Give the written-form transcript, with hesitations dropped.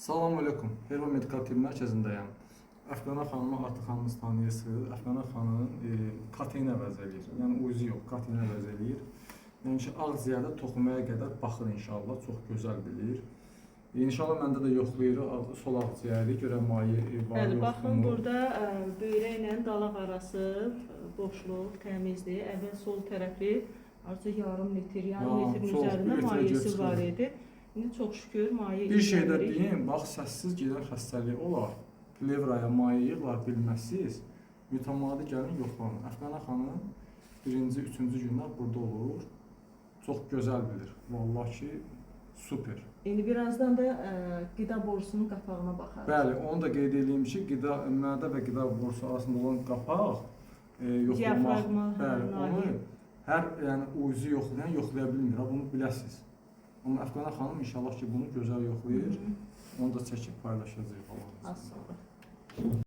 Salam aleyküm. Herba Medikal Tibb Mərkəzindəyəm. Əfqana xanımı artıq hamınız tanıyırsınız. Əfqana xanım kateini əvəz eləyir. Yəni uzi yox, kateini əvəz eləyir. Yəni ki, ağciyərdə toxumaya qədər baxır inşallah. Çox gözəl bilir. İnşallah məndə də yoxlayır sol ağciyəri, görə maye var, Bəli, yoxdur. baxın burada böyrəklə dalaq arası boşluq, təmizdir. Əvvəl sol tərəfi artıq yarım litr, yarım litrin üzərində mayesi var idi. İndi çox şükür maye Bir şey də deyim, bax səssiz gedən xəstəlik olar. Plevraya maye yığılar bilməzsiniz. Mütəmadi gəlin yoxlanın. Əfqana xanım birinci, üçüncü günlər burada olur. Çox gözəl bilir. Vallahi ki, super. İndi birazdan da qida borusunun qapağına baxarıq. Bəli, onu da qeyd edeyim ki, mədə və qida borusu arasında olan qapaq yoxlamaq. Bəli, onu hər uzi yoxlayan yoxlaya bilmir. Bunu biləsiniz. Amma Əfqana xanım inşallah ki, bunu gözəl yoxlayır. Onu da çəkib paylaşacağıq. Az sonra.